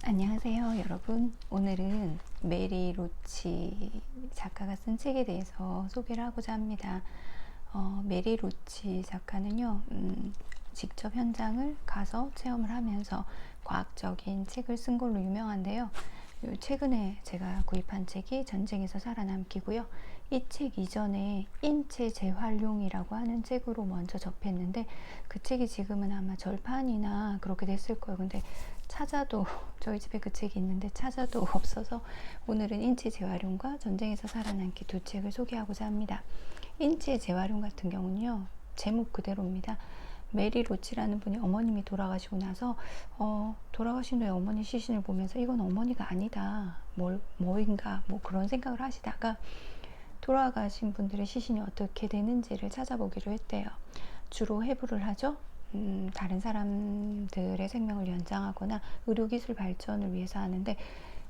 안녕하세요, 여러분. 오늘은 메리 로치 작가가 쓴 책에 대해서 소개를 하고자 합니다. 메리 로치 작가는요, 직접 현장을 가서 체험을 하면서 과학적인 책을 쓴 걸로 유명한데요. 최근에 제가 구입한 책이 전쟁에서 살아남기고요. 이 책 이전에 인체 재활용이라고 하는 책으로 먼저 접했는데 그 책이 지금은 아마 절판이나 그렇게 됐을 거예요. 근데 찾아도 저희 집에 그 책이 있는데 찾아도 없어서 오늘은 인체 재활용과 전쟁에서 살아남기 두 책을 소개하고자 합니다. 인체 재활용 같은 경우는요, 제목 그대로입니다. 메리 로치라는 분이 어머님이 돌아가시고 나서 돌아가신 후에 어머니 시신을 보면서 이건 어머니가 아니다, 뭐인가 뭐 그런 생각을 하시다가 돌아가신 분들의 시신이 어떻게 되는지를 찾아보기로 했대요. 주로 해부를 하죠. 다른 사람들의 생명을 연장하거나 의료기술 발전을 위해서 하는데,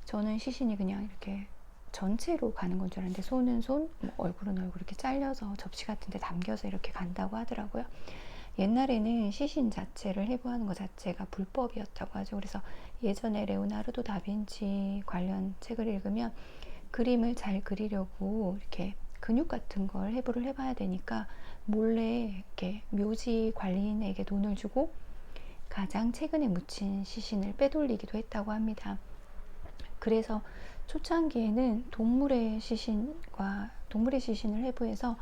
저는 시신이 그냥 이렇게 전체로 가는 건 줄 알았는데 손은 손, 뭐 얼굴은 얼굴 이렇게 잘려서 접시 같은 데 담겨서 이렇게 간다고 하더라고요. 옛날에는 시신 자체를 해부하는 것 자체가 불법이었다고 하죠. 그래서 예전에 레오나르도 다빈치 관련 책을 읽으면 그림을 잘 그리려고 이렇게 근육 같은 걸 해부를 해봐야 되니까 몰래 이렇게 묘지 관리인에게 돈을 주고 가장 최근에 묻힌 시신을 빼돌리기도 했다고 합니다. 그래서 초창기에는 동물의 시신을 해부해서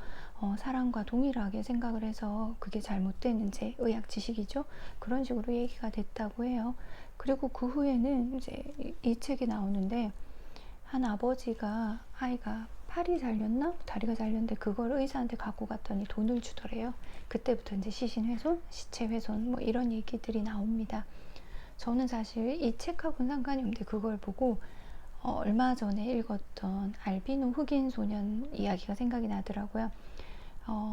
사람과 동일하게 생각을 해서 그게 잘못되는 제 의학 지식이죠. 그런 식으로 얘기가 됐다고 해요. 그리고 그 후에는 이제 이 책이 나오는데, 한 아버지가 아이가 팔이 잘렸나 다리가 잘렸는데 그걸 의사한테 갖고 갔더니 돈을 주더래요. 그때부터 이제 시신 훼손, 시체 훼손 뭐 이런 얘기들이 나옵니다. 저는 사실 이 책하고는 상관이 없는데 그걸 보고 얼마 전에 읽었던 알비노 흑인 소년 이야기가 생각이 나더라고요.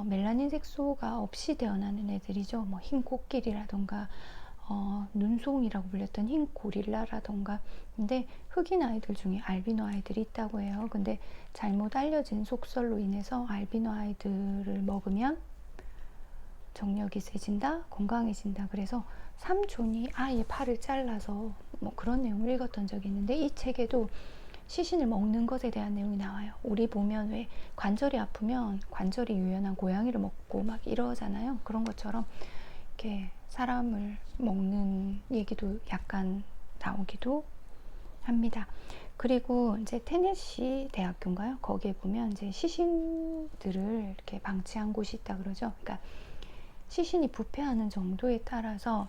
멜라닌 색소가 없이 태어나는 애들이죠. 뭐 흰 코끼리라던가 눈송이라고 불렸던 흰 고릴라라던가. 근데 흑인 아이들 중에 알비노 아이들이 있다고 해요. 근데 잘못 알려진 속설로 인해서 알비노 아이들을 먹으면 정력이 세진다, 건강해진다. 그래서 삼촌이 아이의 팔을 잘라서 뭐 그런 내용을 읽었던 적이 있는데, 이 책에도 시신을 먹는 것에 대한 내용이 나와요. 우리 보면 왜 관절이 아프면 관절이 유연한 고양이를 먹고 막 이러잖아요. 그런 것처럼 이렇게 사람을 먹는 얘기도 약간 나오기도 합니다. 그리고 이제 테네시 대학교인가요? 거기에 보면 이제 시신들을 이렇게 방치한 곳이 있다 그러죠. 그러니까 시신이 부패하는 정도에 따라서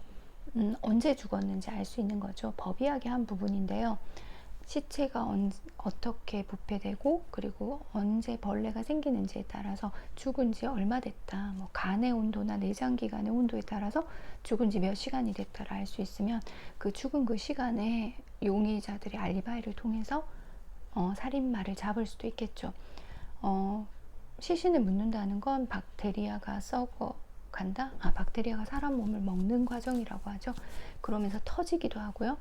언제 죽었는지 알 수 있는 거죠. 법의학의 한 부분인데요. 시체가 어떻게 부패되고 그리고 언제 벌레가 생기는지에 따라서 죽은 지 얼마 됐다, 뭐 간의 온도나 내장기관의 온도에 따라서 죽은 지 몇 시간이 됐다를 알 수 있으면 그 죽은 그 시간에 용의자들의 알리바이를 통해서 살인마를 잡을 수도 있겠죠. 시신을 묻는다는 건 박테리아가 썩어 간다? 박테리아가 사람 몸을 먹는 과정이라고 하죠. 그러면서 터지기도 하고요.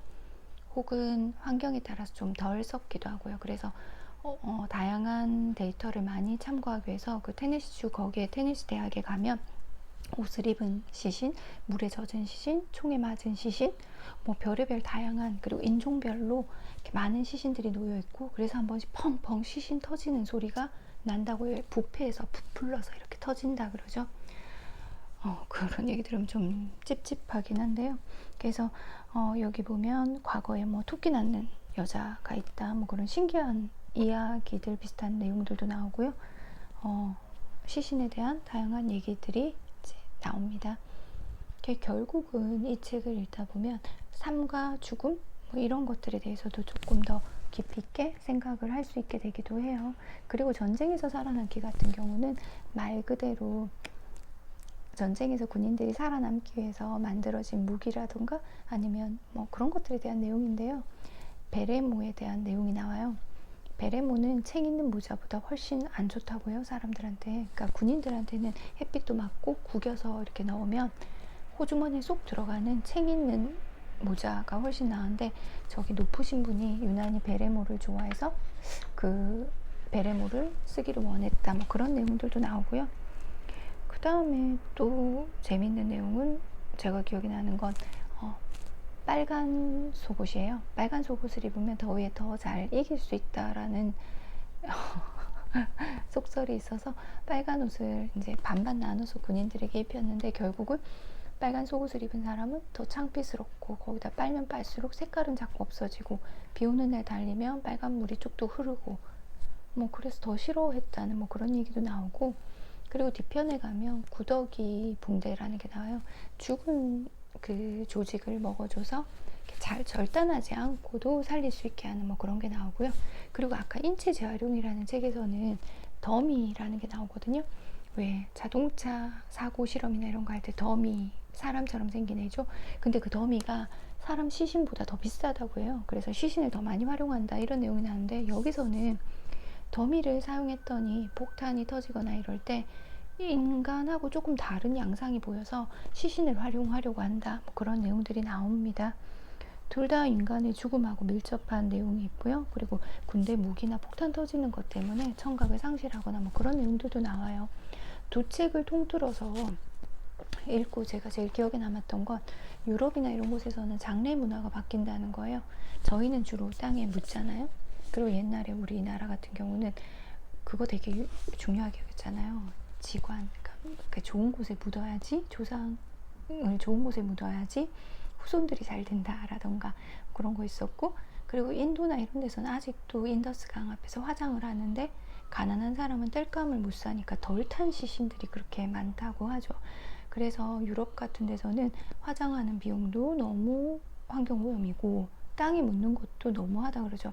혹은 환경에 따라서 좀 덜 썩기도 하고요. 그래서 다양한 데이터를 많이 참고하기 위해서 그 테네시주 거기에 테네시 대학에 가면 옷을 입은 시신, 물에 젖은 시신, 총에 맞은 시신, 뭐 별의별 다양한, 그리고 인종별로 이렇게 많은 시신들이 놓여 있고, 그래서 한 번씩 펑펑 시신 터지는 소리가 난다고요. 부패해서 부풀러서 이렇게 터진다 그러죠. 그런 얘기 들으면 좀 찝찝하긴 한데요. 그래서 여기 보면 과거에 뭐 토끼 낳는 여자가 있다, 뭐 그런 신기한 이야기들, 비슷한 내용들도 나오고요. 시신에 대한 다양한 얘기들이 이제 나옵니다. 결국은 이 책을 읽다 보면 삶과 죽음 뭐 이런 것들에 대해서도 조금 더 깊이 있게 생각을 할 수 있게 되기도 해요. 그리고 전쟁에서 살아남기 같은 경우는 말 그대로 전쟁에서 군인들이 살아남기 위해서 만들어진 무기라던가 아니면 뭐 그런 것들에 대한 내용인데요. 베레모에 대한 내용이 나와요. 베레모는 챙 있는 모자보다 훨씬 안 좋다고 해요, 사람들한테. 그러니까 군인들한테는 햇빛도 맞고 구겨서 이렇게 넣으면 호주머니에 쏙 들어가는 챙 있는 모자가 훨씬 나은데, 저기 높으신 분이 유난히 베레모를 좋아해서 그 베레모를 쓰기를 원했다, 뭐 그런 내용들도 나오고요. 그 다음에 또 재밌는 내용은 제가 기억이 나는 건 빨간 속옷이에요. 빨간 속옷을 입으면 더위에 더 잘 이길 수 있다라는 속설이 있어서 빨간 옷을 이제 반반 나눠서 군인들에게 입혔는데, 결국은 빨간 속옷을 입은 사람은 더 창피스럽고, 거기다 빨면 빨수록 색깔은 자꾸 없어지고, 비 오는 날 달리면 빨간 물이 쭉쭉 흐르고, 뭐 그래서 더 싫어했다는 뭐 그런 얘기도 나오고, 그리고 뒤편에 가면 구더기 붕대라는 게 나와요. 죽은 그 조직을 먹어줘서 잘 절단하지 않고도 살릴 수 있게 하는 뭐 그런 게 나오고요. 그리고 아까 인체 재활용이라는 책에서는 더미라는 게 나오거든요. 왜 자동차 사고 실험이나 이런 거 할 때 더미, 사람처럼 생긴 애죠. 근데 그 더미가 사람 시신보다 더 비싸다고 해요. 그래서 시신을 더 많이 활용한다, 이런 내용이 나오는데, 여기서는 더미를 사용했더니 폭탄이 터지거나 이럴 때 인간하고 조금 다른 양상이 보여서 시신을 활용하려고 한다, 뭐 그런 내용들이 나옵니다. 둘 다 인간의 죽음하고 밀접한 내용이 있고요. 그리고 군대 무기나 폭탄 터지는 것 때문에 청각을 상실하거나 뭐 그런 내용들도 나와요. 두 책을 통틀어서 읽고 제가 제일 기억에 남았던 건, 유럽이나 이런 곳에서는 장례 문화가 바뀐다는 거예요. 저희는 주로 땅에 묻잖아요. 그리고 옛날에 우리나라 같은 경우는 그거 되게 중요하게 여겼잖아요. 지관, 그러니까 좋은 곳에 묻어야지, 조상을 좋은 곳에 묻어야지 후손들이 잘 된다라던가 그런 거 있었고, 그리고 인도나 이런 데서는 아직도 인더스 강 앞에서 화장을 하는데, 가난한 사람은 땔감을 못 사니까 덜 탄 시신들이 그렇게 많다고 하죠. 그래서 유럽 같은 데서는 화장하는 비용도 너무 환경오염이고 땅에 묻는 것도 너무하다 그러죠.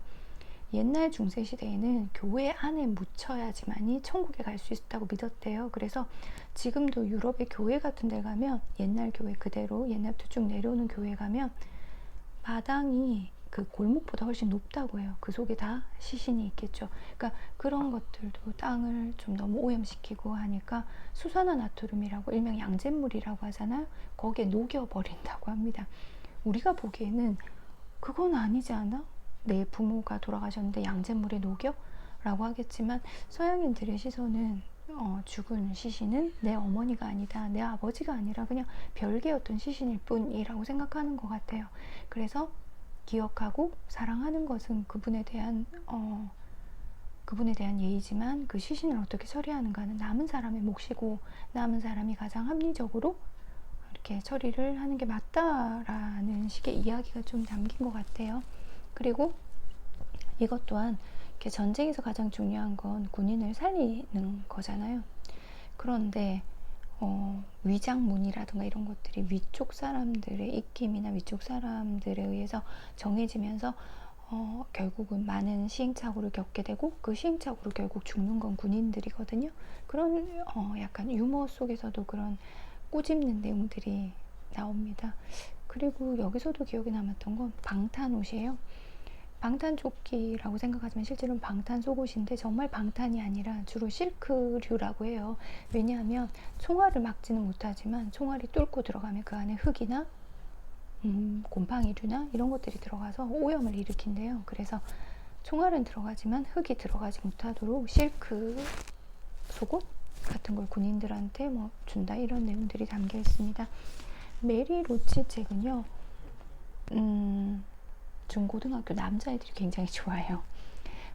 옛날 중세시대에는 교회 안에 묻혀야지만이 천국에 갈 수 있다고 믿었대요. 그래서 지금도 유럽의 교회 같은 데 가면, 옛날 교회 그대로 옛날부터 쭉 내려오는 교회 가면 마당이 그 골목보다 훨씬 높다고 해요. 그 속에 다 시신이 있겠죠. 그러니까 그런 것들도 땅을 좀 너무 오염시키고 하니까 수산화나트륨이라고, 일명 양잿물이라고 하잖아요. 거기에 녹여버린다고 합니다. 우리가 보기에는 그건 아니지 않아? 내 부모가 돌아가셨는데 양잿물에 녹여? 라고 하겠지만, 서양인들의 시선은 죽은 시신은 내 어머니가 아니다, 내 아버지가 아니라 그냥 별개의 어떤 시신일 뿐이라고 생각하는 것 같아요. 그래서 기억하고 사랑하는 것은 그분에 대한 예의지만, 그 시신을 어떻게 처리하는가는 남은 사람의 몫이고, 남은 사람이 가장 합리적으로 이렇게 처리를 하는 게 맞다라는 식의 이야기가 좀 담긴 것 같아요. 그리고 이것 또한 이렇게 전쟁에서 가장 중요한 건 군인을 살리는 거잖아요. 그런데 위장문이라든가 이런 것들이 위쪽 사람들의 입김이나 위쪽 사람들에 의해서 정해지면서 결국은 많은 시행착오를 겪게 되고, 그 시행착오로 결국 죽는 건 군인들이거든요. 그런 약간 유머 속에서도 그런 꼬집는 내용들이 나옵니다. 그리고 여기서도 기억에 남았던 건 방탄옷이에요. 방탄조끼라고 생각하지만 실제로는 방탄 속옷인데, 정말 방탄이 아니라 주로 실크류라고 해요. 왜냐하면 총알을 막지는 못하지만 총알이 뚫고 들어가면 그 안에 흙이나 곰팡이류나 이런 것들이 들어가서 오염을 일으킨대요. 그래서 총알은 들어가지만 흙이 들어가지 못하도록 실크 속옷 같은 걸 군인들한테 뭐 준다, 이런 내용들이 담겨 있습니다. 메리 로치 책은요, 중고등학교 남자애들이 굉장히 좋아해요.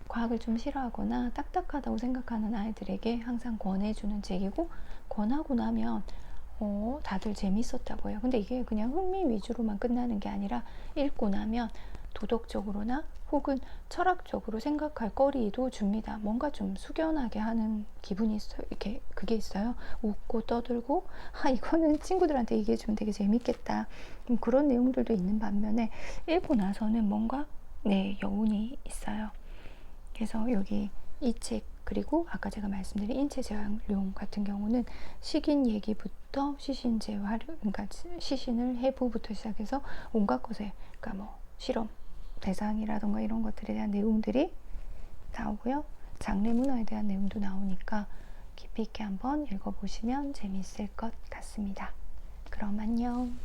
과학을 좀 싫어하거나 딱딱하다고 생각하는 아이들에게 항상 권해주는 책이고, 권하고 나면 다들 재밌었다고 해요. 근데 이게 그냥 흥미 위주로만 끝나는 게 아니라, 읽고 나면 도덕적으로나 혹은 철학적으로 생각할 거리도 줍니다. 뭔가 좀 숙연하게 하는 기분이 있어요. 이렇게 그게 있어요. 웃고 떠들고, 이거는 친구들한테 얘기해주면 되게 재밌겠다, 그런 내용들도 있는 반면에, 읽고 나서는 뭔가 여운이 있어요. 그래서 여기 이 책, 그리고 아까 제가 말씀드린 인체 재활용 같은 경우는 식인 얘기부터 시신 재활용, 그러니까 시신을 해부부터 시작해서 온갖 것에, 그러니까 뭐 실험 대상이라던가 이런 것들에 대한 내용들이 나오고요. 장례 문화에 대한 내용도 나오니까 깊이 있게 한번 읽어보시면 재미있을 것 같습니다. 그럼 안녕.